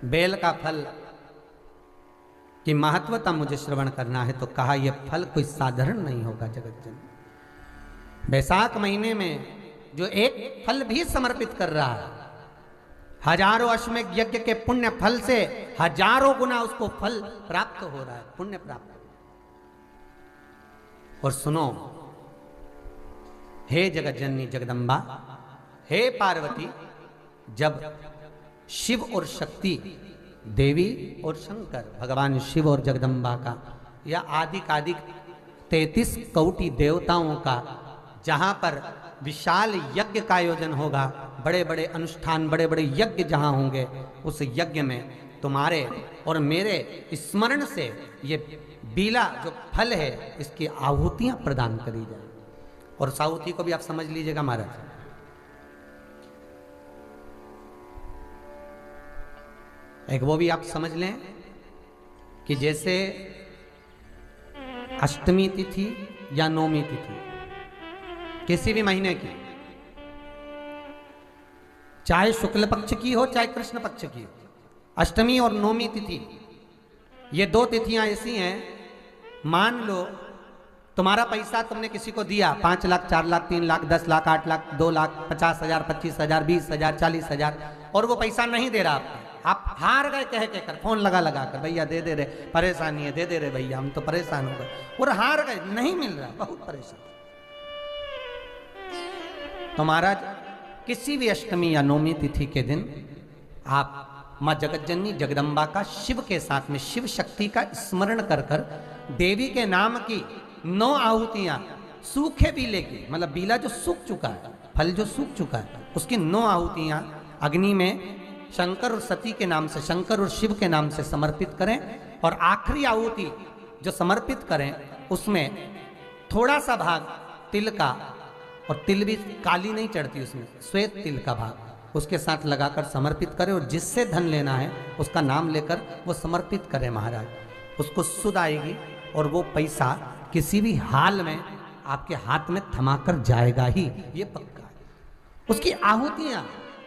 Bell का फल की महत्वता मुझे श्रवण करना है, तो कहा यह फल कोई साधारण नहीं होगा जगत जननी। बैसाख महीने में जो एक फल भी समर्पित कर रहा है, हजारों अश्वमेध यज्ञ के पुण्य फल से हजारों गुना उसको फल प्राप्त हो रहा है, पुण्य प्राप्त। और सुनो, हे जगत जननी जगदम्बा, हे पार्वती, जब शिव और शक्ति, देवी और शंकर, भगवान शिव और जगदम्बा का या आदिकादिक 33 कोटि देवताओं का जहां पर विशाल यज्ञ का आयोजन होगा, बड़े बड़े अनुष्ठान, बड़े बड़े यज्ञ जहां होंगे, उस यज्ञ में तुम्हारे और मेरे स्मरण से ये बीला जो फल है इसकी आहुतियां प्रदान करी जाए। और उस आहुति को भी आप समझ लीजिएगा महाराज, एक वो भी आप समझ लें कि जैसे अष्टमी तिथि या नौमी तिथि किसी भी महीने की, चाहे शुक्ल पक्ष की हो चाहे कृष्ण पक्ष की हो, अष्टमी और नौमी तिथि ये दो तिथियां ऐसी हैं, मान लो तुम्हारा पैसा तुमने किसी को दिया, 5 लाख 4 लाख 3 लाख 10 लाख 8 लाख 2 लाख 50,000 25,000 20,000 40,000 और वो पैसा नहीं दे रहा आपको, आप हार गए कह के कर, फोन लगा लगा कर, भैया दे दे रहे, परेशानी है, दे दे रहे भैया, हम तो परेशान हो गए, और हार गए, नहीं मिल रहा, बहुत परेशान। तो महाराज किसी भी अष्टमी या नौमी तिथि के दिन आप माँ जगत जननी जगदम्बा का शिव के साथ में, शिव शक्ति का स्मरण कर कर देवी के नाम की 9 आहुतियां, सूखे बीले की, मतलब बीला जो सूख चुका है, फल जो सूख चुका है, उसकी 9 आहुतियां अग्नि में शंकर और सती के नाम से, शंकर और शिव के नाम से समर्पित करें। और आखिरी आहुति जो समर्पित करें उसमें थोड़ा सा भाग तिल का, और तिल भी काली नहीं चढ़ती उसमें, श्वेत तिल का भाग उसके साथ लगाकर समर्पित करें, और जिससे धन लेना है उसका नाम लेकर वो समर्पित करें महाराज, उसको सुध आएगी और वो पैसा किसी भी हाल में आपके हाथ में थमाकर जाएगा ही, ये पक्का है। उसकी आहुतियां,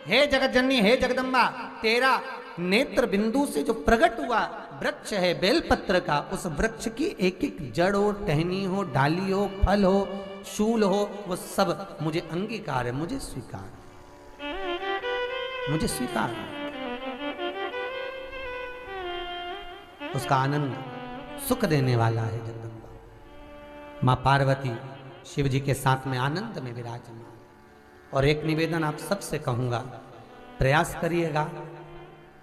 हे जगत जननी, हे जगदम्बा, तेरा नेत्र बिंदु से जो प्रकट हुआ वृक्ष है बेलपत्र का, उस वृक्ष की एक एक जड़ हो, टहनी हो, डाली हो, फल हो, शूल हो, वो सब मुझे अंगीकार है, मुझे स्वीकार, मुझे स्वीकार। उसका आनंद सुख देने वाला है जगदम्बा। मां पार्वती शिव जी के साथ में आनंद में विराजमान। और एक निवेदन आप सबसे कहूंगा, प्रयास करिएगा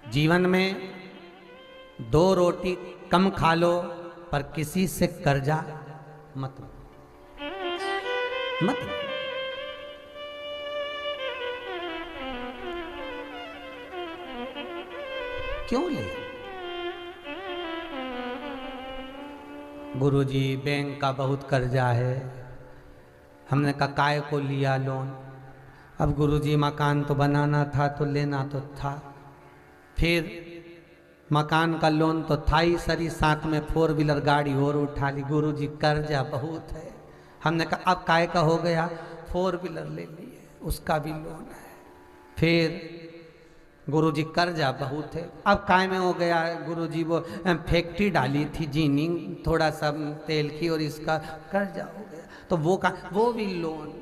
जीवन में 2 रोटी कम खा लो पर किसी से कर्जा मत मत। क्यों ले? गुरुजी बैंक का बहुत कर्जा है, हमने कहा काय को लिया लोन, अब गुरुजी मकान तो बनाना था तो लेना तो था, फिर मकान का लोन तो था ही सरी, साथ में 4 व्हीलर गाड़ी और उठा ली, गुरुजी कर्जा बहुत है। हमने कहा अब काय का हो गया, 4 व्हीलर ले लिए, उसका भी लोन है। फिर गुरुजी कर्जा बहुत है, अब काय में हो गया, गुरुजी वो फैक्ट्री डाली थी जीनी थोड़ा सा तेल की और इसका कर्जा हो गया, तो वो भी लोन।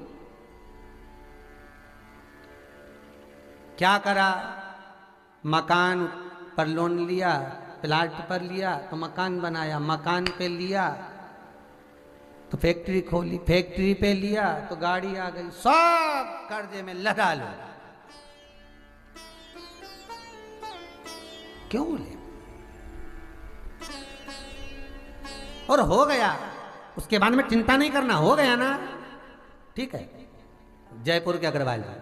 क्या करा, मकान पर लोन लिया, प्लाट पर लिया तो मकान बनाया, मकान पे लिया तो फैक्ट्री खोली, फैक्ट्री पे लिया तो गाड़ी आ गई, सब कर्जे में लगा लो। क्यों ले? और हो गया, उसके बाद में चिंता नहीं करना, हो गया ना, ठीक है। जयपुर के अग्रवाल जी,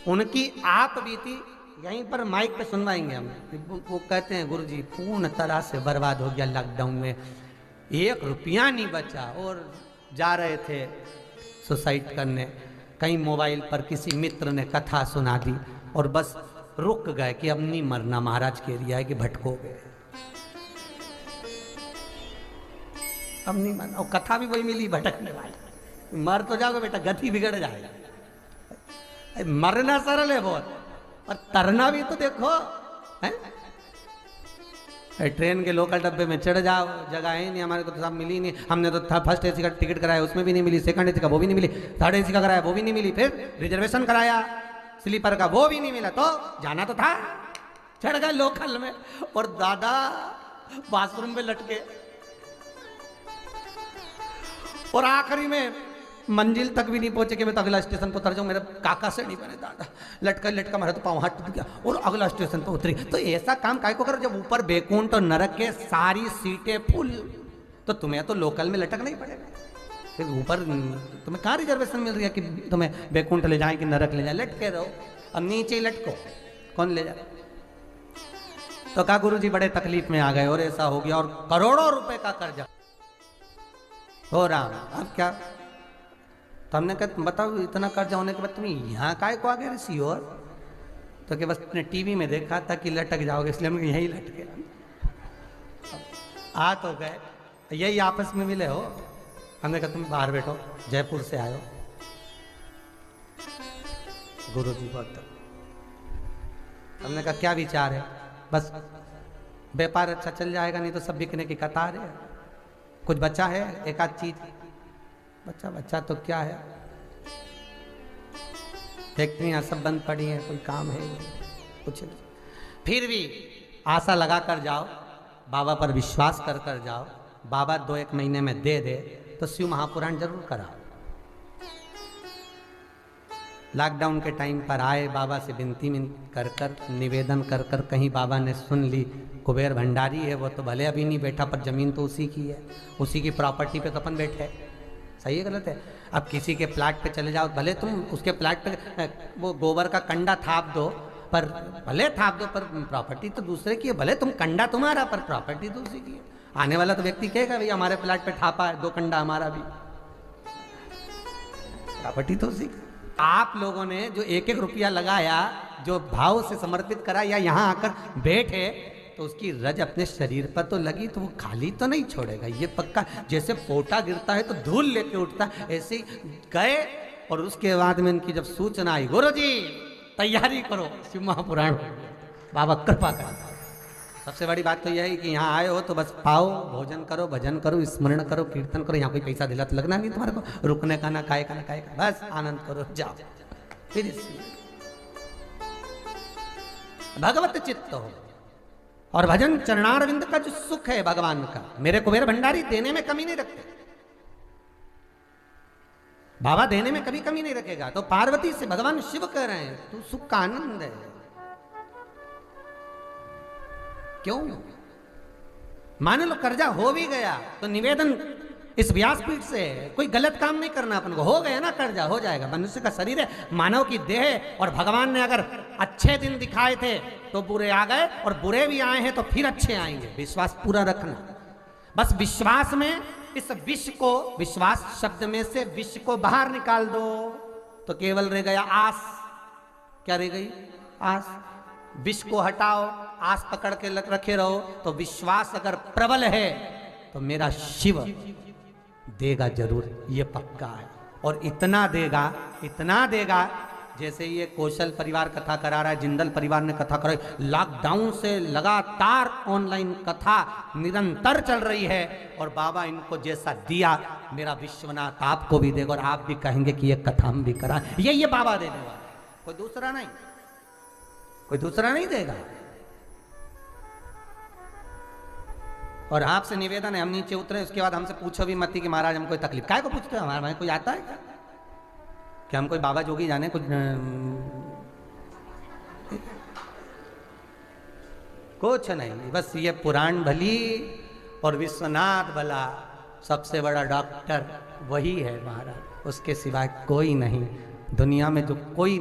उनकी आप बीती यहीं पर माइक पे सुनवाएंगे हम। वो कहते हैं गुरुजी पूर्ण तरह से बर्बाद हो गया लॉकडाउन में, 1 रुपया नहीं बचा, और जा रहे थे सुसाइड करने, कहीं मोबाइल पर किसी मित्र ने कथा सुना दी और बस रुक गए कि अब नहीं मरना, महाराज के एरिया है कि भटको गए, अब नहीं मरना। और कथा भी वही मिली, भटकने वाली, मर तो जाओगे बेटा, गति बिगड़ जाएगा। मरना सरल है बहुत, और तरना भी तो देखो है? ट्रेन के लोकल डब्बे में चढ़ जाओ, जगह है नहीं, हमारे को तो सब मिली नहीं। हमने तो फर्स्ट एसी का टिकट कराया, उसमें भी नहीं मिली। सेकंड एसी का वो भी नहीं मिली। थर्ड एसी का कराया, वो भी नहीं मिली। फिर रिजर्वेशन कराया स्लीपर का, वो भी नहीं मिला। तो जाना तो था, चढ़ गए लोकल में और दादा बाथरूम में लटके। और आखिरी में मंजिल तक भी नहीं पहुंचे कि मैं तो अगला स्टेशन पर उतर जाऊं, मेरे काका से नहीं बने। दादा लटका लटका मारा तो पाँव हाथ टूट गया और अगला स्टेशन पर उतरी। तो ऐसा काम काय को करो, जब ऊपर बैकुंठ और नरक के सारी सीटें फुल, तो तुम्हें तो लोकल में लटक नहीं पड़ेगा। फिर ऊपर तुम्हें कहाँ रिजर्वेशन मिल रही है कि तुम्हें बैकुंठ ले जाए कि नरक ले जाए? लटके रहो, अब नीचे ही लटको, कौन ले जाए? तो कहा गुरुजी बड़े तकलीफ में आ गए और ऐसा हो गया और करोड़ों रुपए का कर्जा हो रहा। अब क्या? तो हमने कहा बताओ इतना कर्जा होने के बाद तुम यहाँ काय को आ गए ऋषि? और तो कि बस तुमने टीवी में देखा था कि लटक जाओगे, इसलिए हम यही लटके। आ तो गए, यही आपस में मिले हो। हमने कहा तुम बाहर बैठो, जयपुर से आयो। गुरुजी बोलते, हमने कहा क्या विचार है? बस व्यापार अच्छा चल जाएगा, नहीं तो सब बिकने की कतार है। कुछ बचा है एक आध चीज? बच्चा तो क्या है, फैक्ट्रियां सब बंद पड़ी हैं, कोई काम है कुछ नहीं। फिर भी आशा लगा कर जाओ, बाबा पर विश्वास कर कर जाओ। बाबा 2-1 महीने में दे दे तो शिव महापुराण जरूर कराओ। लॉकडाउन के टाइम पर आए, बाबा से विनती कर कर निवेदन कर कर, कहीं बाबा ने सुन ली। कुबेर भंडारी है वो, तो भले अभी नहीं बैठा पर जमीन तो उसी की है, उसी की प्रॉपर्टी पे तो अपन बैठे। सही है गलत है? अब किसी के प्लाट पे चले जाओ, भले तुम उसके प्लाट पे वो गोबर का कंडा थाप दो, पर भले थाप दो पर प्रॉपर्टी तो दूसरे की है। भले तुम कंडा तुम्हारा पर प्रॉपर्टी तो उसी की है। आने वाला तो व्यक्ति कहेगा भैया हमारे प्लाट पे थापा है, 2 कंडा हमारा भी, प्रॉपर्टी तो उसी की। आप लोगों ने जो 1-1 रुपया लगाया, जो भाव से समर्पित करा या यहाँ आकर बैठे, तो उसकी रज अपने शरीर पर तो लगी, तो वो खाली तो नहीं छोड़ेगा, ये पक्का। जैसे पोटा गिरता है तो धूल लेके उठता, ऐसे ही गए। और उसके बाद में इनकी जब सूचना आई, गुरुजी तैयारी करो, शिव महापुराण बाबा कृपा कर। सबसे बड़ी बात तो यह है कि यहाँ आए हो तो बस पाओ, भोजन करो, भजन करो, स्मरण करो, कीर्तन करो। यहाँ कोई पैसा दिला तो लगना नहीं तुम्हारे को, रुकने का ना खाए का ना खाए का, बस आनंद करो, जाओ। फिर भगवत चित्त हो और भजन चरणारविंद का जो सुख है भगवान का। मेरे कुबेर भंडारी देने में कमी नहीं रखते, बाबा देने में कभी कमी नहीं रखेगा। तो पार्वती से भगवान शिव कह रहे हैं तू सुख का आनंद है। क्यों? मान लो कर्जा हो भी गया तो निवेदन इस व्यासपीठ से, कोई गलत काम नहीं करना अपन को। हो गया ना कर्जा, हो जाएगा। मनुष्य का शरीर है, मानव की देह है, और भगवान ने अगर अच्छे दिन दिखाए थे तो बुरे आ गए, और बुरे भी आए हैं तो फिर अच्छे आएंगे। विश्वास पूरा रखना। बस विश्वास में इस विष को, विश्वास शब्द में से विष को बाहर निकाल दो तो केवल रह गया आस। क्या रह गई? आस। विष को हटाओ, आस पकड़ के रखे रहो। तो विश्वास अगर प्रबल है तो मेरा शिव देगा जरूर, ये पक्का है। और इतना देगा, इतना देगा, जैसे ये कौशल परिवार कथा करा रहा है, जिंदल परिवार ने कथा कराई। लॉकडाउन से लगातार ऑनलाइन कथा निरंतर चल रही है, और बाबा इनको जैसा दिया, मेरा विश्वनाथ आपको भी देगा, और आप भी कहेंगे कि ये कथा हम भी करा। ये बाबा देने वाला, कोई दूसरा नहीं, कोई दूसरा नहीं देगा। और आपसे निवेदन है, हम नीचे उतरे उसके बाद हमसे पूछो भी मत कि महाराज हम कोई तकलीफ, काय को पूछते हो? हमारे भाई कोई आता है क्या? क्या हम कोई बाबा जोगी जाने कुछ? कुछ नहीं, बस ये पुराण भली और विश्वनाथ भला, सबसे बड़ा डॉक्टर वही है महाराज, उसके सिवाय कोई नहीं दुनिया में। जो कोई